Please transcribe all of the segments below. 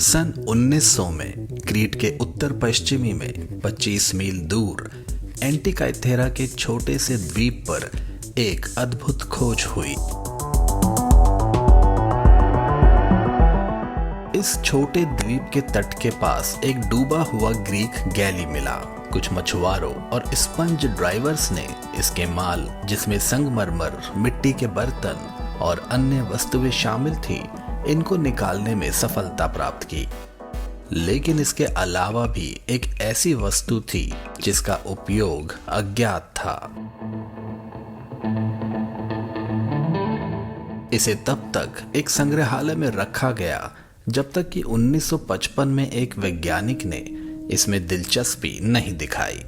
सन 1900 में क्रीट के उत्तर पश्चिमी में 25 मील दूर एंटिकाइथेरा के छोटे से द्वीप पर एक अद्भुत खोज हुई। इस छोटे द्वीप के तट के पास एक डूबा हुआ ग्रीक गैली मिला। कुछ मछुआरों और स्पंज ड्राइवर्स ने इसके माल, जिसमें संगमरमर, मिट्टी के बर्तन और अन्य वस्तुएं शामिल थी, इनको निकालने में सफलता प्राप्त की। लेकिन इसके अलावा भी एक ऐसी वस्तु थी जिसका उपयोग अज्ञात था। इसे तब तक एक संग्रहालय में रखा गया जब तक कि 1955 में एक वैज्ञानिक ने इसमें दिलचस्पी नहीं दिखाई।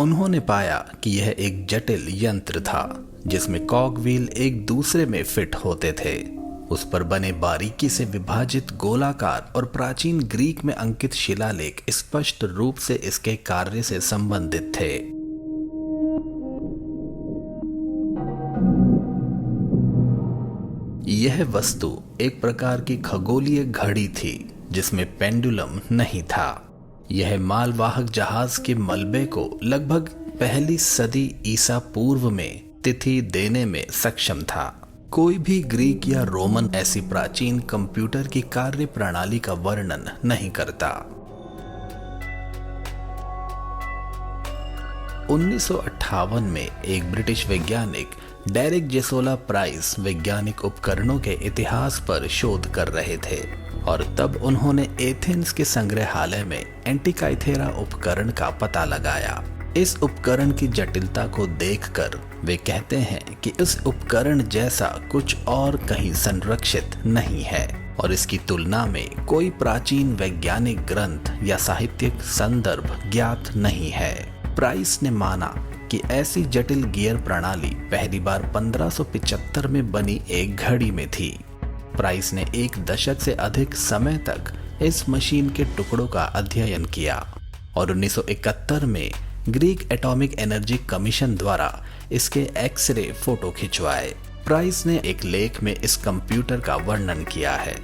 उन्होंने पाया कि यह एक जटिल यंत्र था जिसमें कॉगव्हील एक दूसरे में फिट होते थे। उस पर बने बारीकी से विभाजित गोलाकार और प्राचीन ग्रीक में अंकित शिलालेख स्पष्ट रूप से इसके कार्य से संबंधित थे। यह वस्तु एक प्रकार की खगोलीय घड़ी थी जिसमें पेंडुलम नहीं था। यह मालवाहक जहाज के मलबे को लगभग पहली सदी ईसा पूर्व में तिथि देने में सक्षम था। कोई भी ग्रीक या रोमन ऐसी प्राचीन कंप्यूटर की कार्य प्रणाली का वर्णन नहीं करता। 1958 में एक ब्रिटिश वैज्ञानिक डेरिक जेसोला प्राइस वैज्ञानिक उपकरणों के इतिहास पर शोध कर रहे थे और तब उन्होंने एथेंस के संग्रहालय में एंटिकाइथेरा उपकरण का पता लगाया। इस उपकरण की जटिलता को देखकर वे कहते हैं कि इस उपकरण जैसा कुछ और कहीं संरक्षित नहीं है और इसकी तुलना में कोई प्राचीन वैज्ञानिक ग्रंथ या साहित्यिक संदर्भ ज्ञात नहीं है। प्राइस ने माना कि ऐसी जटिल गियर प्रणाली पहली बार 1575 में बनी एक घड़ी में थी। प्राइस ने एक दशक से अधिक समय तक इस मशीन के टुकड़ों का अध्ययन किया और 1971 में ग्रीक एटॉमिक एनर्जी कमीशन द्वारा इसके एक्सरे फोटो खिंचवाए। प्राइस ने एक लेख में इस कंप्यूटर का वर्णन किया है।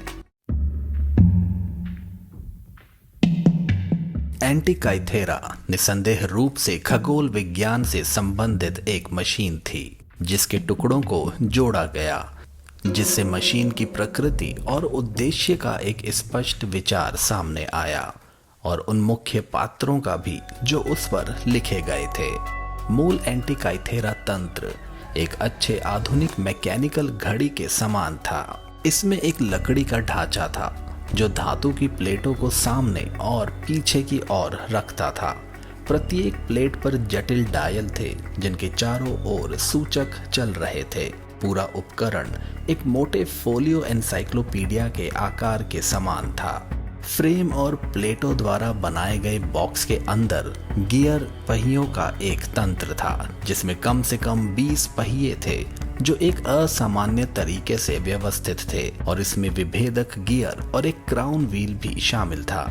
एंटिकाइथेरा निसंदेह रूप से खगोल विज्ञान से संबंधित एक मशीन थी जिसके टुकड़ों को जोड़ा गया, जिससे मशीन की प्रकृति और उद्देश्य का एक स्पष्ट विचार सामने आया और उन मुख्य पात्रों का भी जो उस पर लिखे गए थे। मूल एंटिकाइथेरा तंत्र एक अच्छे आधुनिक मैकेनिकल घड़ी के समान था। इसमें एक लकड़ी का ढांचा था जो धातु की प्लेटों को सामने और पीछे की ओर रखता था। प्रत्येक प्लेट पर जटिल डायल थे जिनके चारों ओर सूचक चल रहे थे। पूरा उपकरण एक मोटे फोलियो एनसाइक्लोपीडिया के आकार के समान था। फ्रेम और प्लेटों द्वारा बनाए गए बॉक्स के अंदर गियर पहियों का एक तंत्र था जिसमें कम से कम 20 पहिए थे जो एक असामान्य तरीके से व्यवस्थित थे और इसमें विभेदक गियर और एक क्राउन व्हील भी शामिल था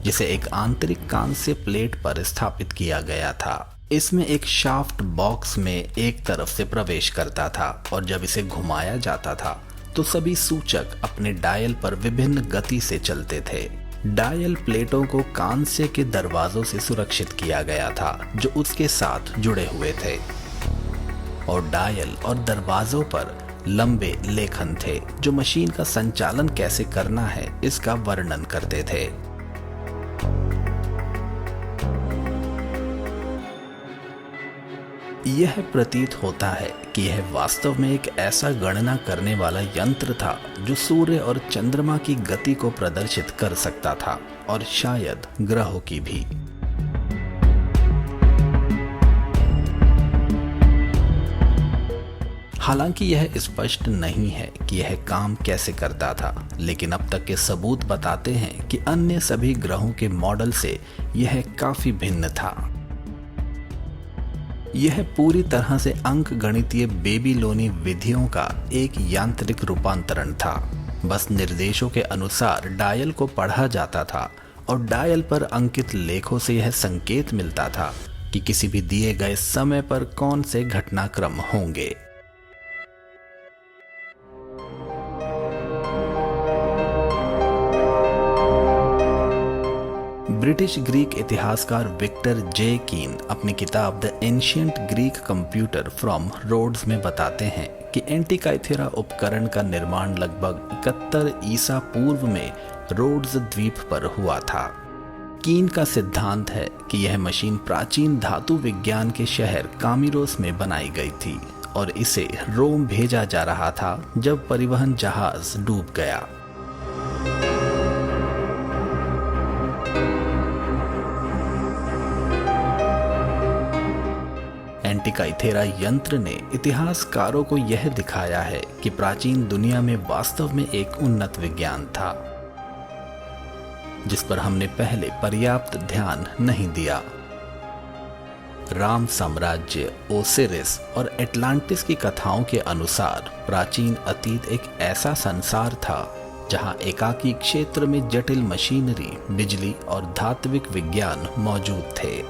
जिसे एक आंतरिक कांस्य प्लेट पर स्थापित किया गया था। इसमें एक शाफ्ट बॉक्स में एक तरफ से प्रवेश करता था और जब इसे घुमाया जाता था तो सभी सूचक अपने डायल पर विभिन्न गति से चलते थे। डायल प्लेटों को कांस्य के दरवाजों से सुरक्षित किया गया था जो उसके साथ जुड़े हुए थे और डायल और दरवाजों पर लंबे लेखन थे जो मशीन का संचालन कैसे करना है इसका वर्णन करते थे। यह प्रतीत होता है कि यह वास्तव में एक ऐसा गणना करने वाला यंत्र था जो सूर्य और चंद्रमा की गति को प्रदर्शित कर सकता था और शायद ग्रहों की भी। हालांकि यह स्पष्ट नहीं है कि यह काम कैसे करता था, लेकिन अब तक के सबूत बताते हैं कि अन्य सभी ग्रहों के मॉडल से यह काफी भिन्न था। यह पूरी तरह से अंकगणितीय बेबीलोनी विधियों का एक यांत्रिक रूपांतरण था। बस निर्देशों के अनुसार डायल को पढ़ा जाता था और डायल पर अंकित लेखों से यह संकेत मिलता था कि किसी भी दिए गए समय पर कौन से घटनाक्रम होंगे। ब्रिटिश ग्रीक इतिहासकार विक्टर जे कीन अपनी किताब the ancient Greek computer from Rhodes में बताते हैं कि एंटिकाइथेरा उपकरण का निर्माण लगभग 71 ईसा पूर्व में रोड्स द्वीप पर हुआ था। कीन का सिद्धांत है कि यह मशीन प्राचीन धातु विज्ञान के शहर कामिरोस में बनाई गई थी और इसे रोम भेजा जा रहा था जब परिवहन जहाज डूब गया। एंटिकाइथेरा यंत्र ने इतिहासकारों को यह दिखाया है कि प्राचीन दुनिया में वास्तव में एक उन्नत विज्ञान था जिस पर हमने पहले पर्याप्त ध्यान नहीं दिया। राम साम्राज्य, ओसिरिस और एटलांटिस की कथाओं के अनुसार प्राचीन अतीत एक ऐसा संसार था जहां एकाकी क्षेत्र में जटिल मशीनरी, बिजली और धात्विक विज्ञान मौजूद थे।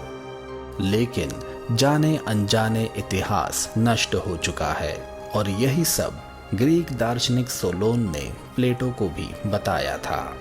लेकिन जाने अनजाने इतिहास नष्ट हो चुका है और यही सब ग्रीक दार्शनिक सोलोन ने प्लेटो को भी बताया था।